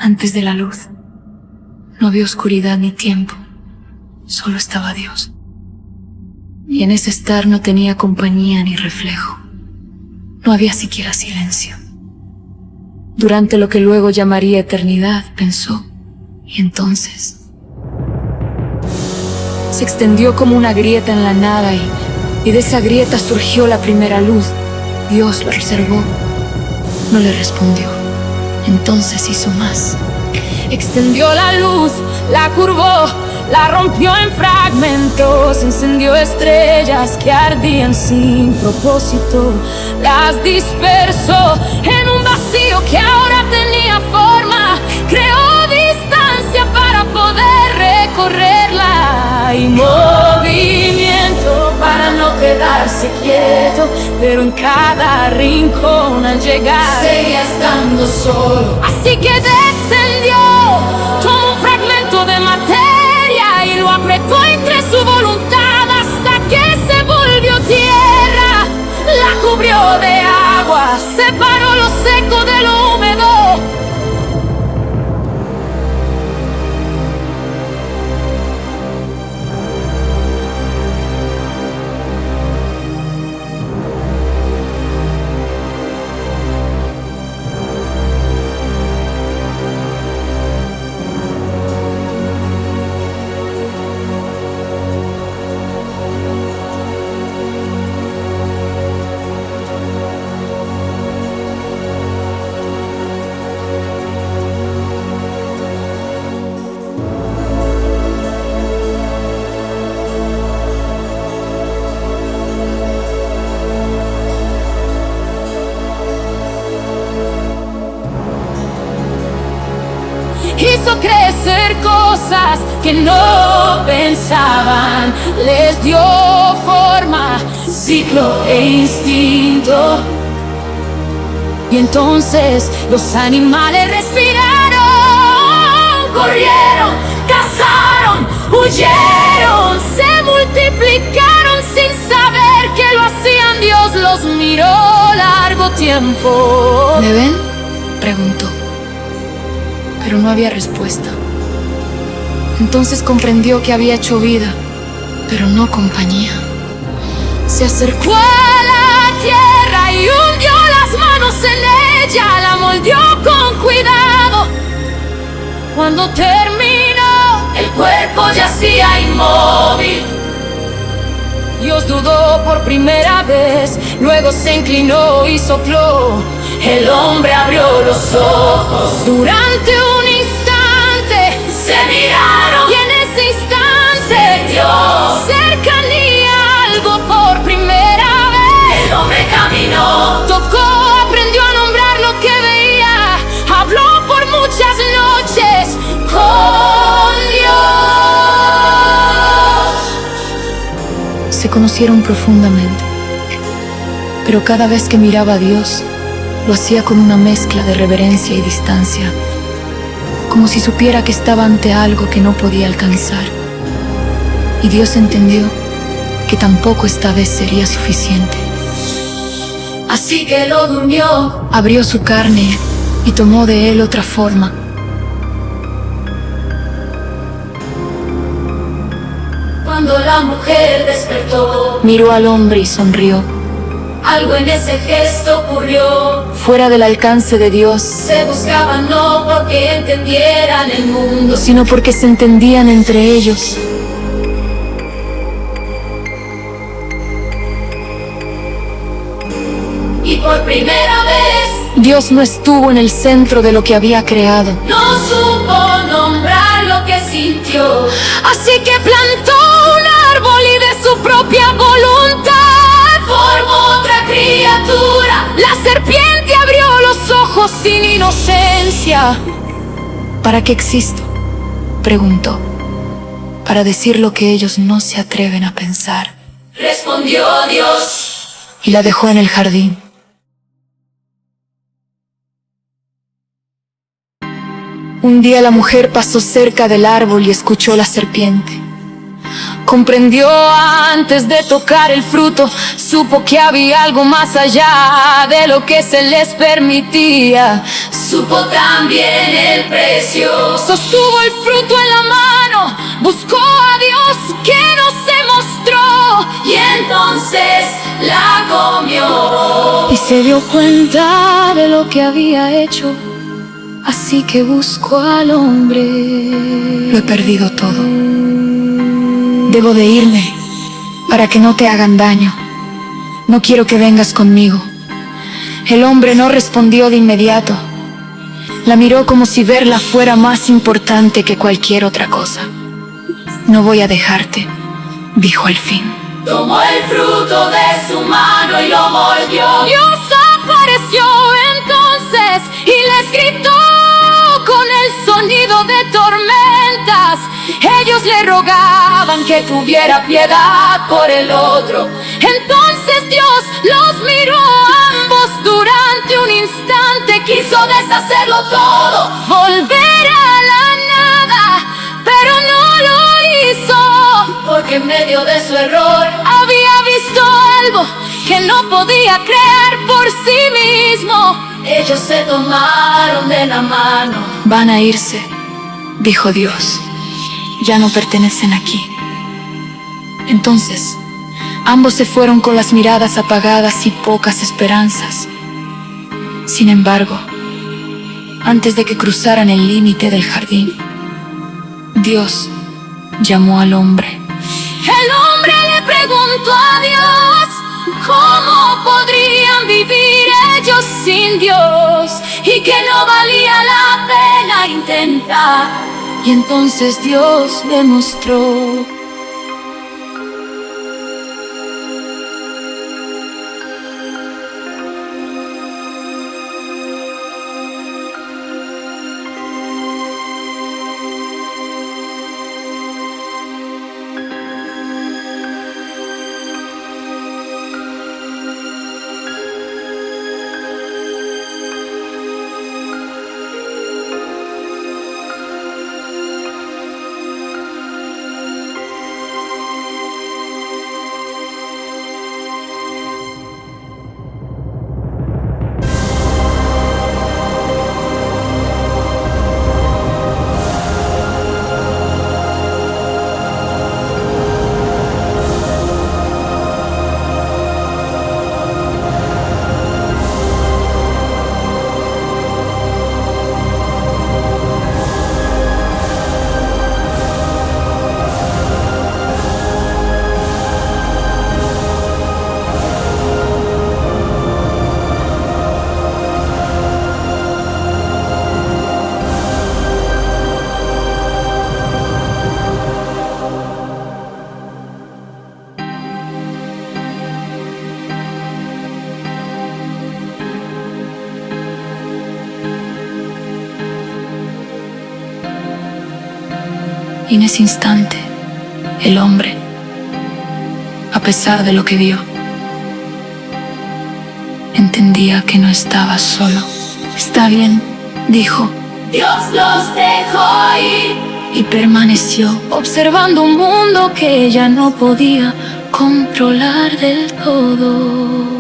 Antes de la luz, no había oscuridad ni tiempo, solo estaba Dios. Y en ese estar no tenía compañía ni reflejo. No había siquiera silencio. Durante lo que luego llamaría eternidad, pensó, y entonces se extendió como una grieta en la nada y de esa grieta surgió la primera luz. Dios lo observó, no le respondió. Entonces hizo más. Extendió la luz, la curvó, la rompió en fragmentos, encendió estrellas que ardían sin propósito, las dispersó en un vacío que ahora tenía forma, creó distancia para poder recorrerla y movimiento para no quedarse quieto, pero en cada rincón al llegar seguía estando solo. Así que descendió, tomó un fragmento de materia y lo apretó entre su voluntad hasta que se volvió tierra, la cubrió de agua, separó lo seco de lo húmedo. Hizo crecer cosas que no pensaban, les dio forma, ciclo e instinto. Y entonces los animales respiraron, corrieron, cazaron, huyeron, se multiplicaron sin saber que lo hacían. Dios los miró largo tiempo. ¿Me ven?, preguntó. Pero no había respuesta. Entonces comprendió que había hecho vida, pero no compañía. Se acercó a la tierra y hundió las manos en ella, la moldeó con cuidado. Cuando terminó, el cuerpo yacía inmóvil. Dios dudó por primera vez, luego se inclinó y sopló. El hombre abrió los ojos. Durante un instante se miraron y en ese instante Dios cercanía, algo por primera vez. El hombre caminó, tocó, aprendió a nombrar lo que veía, habló por muchas noches con Dios. Se conocieron profundamente, pero cada vez que miraba a Dios, lo hacía con una mezcla de reverencia y distancia, como si supiera que estaba ante algo que no podía alcanzar. Y Dios entendió que tampoco esta vez sería suficiente. Así que lo durmió, abrió su carne y tomó de él otra forma. Cuando la mujer despertó, miró al hombre y sonrió. Algo en ese gesto ocurrió, fuera del alcance de Dios. Se buscaban no porque entendieran el mundo, sino porque se entendían entre ellos. Y por primera vez, Dios no estuvo en el centro de lo que había creado. No supo nombrar lo que sintió. Así que plantó un árbol y de su propia voluntad formó otra criatura. La serpiente abrió los ojos sin inocencia. ¿Para qué existo?, preguntó. Para decir lo que ellos no se atreven a pensar, respondió Dios. Y la dejó en el jardín. Un día la mujer pasó cerca del árbol y escuchó la serpiente. Comprendió antes de tocar el fruto, supo que había algo más allá de lo que se les permitía. Supo también el precio. Sostuvo el fruto en la mano, buscó a Dios que no se mostró, y entonces la comió. Y se dio cuenta de lo que había hecho, así que buscó al hombre. Lo he perdido todo. Debo de irme para que no te hagan daño. No quiero que vengas conmigo. El hombre no respondió de inmediato. La miró como si verla fuera más importante que cualquier otra cosa. No voy a dejarte, dijo al fin. Tomó el fruto de su mano y lo mordió. Dios apareció entonces y les gritó con el sonido de tormentas. Ellos le rogaban que tuviera piedad por el otro. Entonces Dios los miró a ambos durante un instante. Quiso deshacerlo todo, volver a la nada, pero no lo hizo, porque en medio de su error había visto algo que no podía crear por sí mismo. Ellos se tomaron de la mano. Van a irse, dijo Dios. Ya no pertenecen aquí. Entonces, ambos se fueron con las miradas apagadas y pocas esperanzas. Sin embargo, antes de que cruzaran el límite del jardín, Dios llamó al hombre. El hombre le preguntó a Dios cómo podrían vivir ellos sin Dios, y que no valía la pena intentar. Y entonces Dios le mostró. Y en ese instante, el hombre, a pesar de lo que vio, entendía que no estaba solo. Está bien, dijo. Dios los dejó ir. Y permaneció observando un mundo que ella no podía controlar del todo.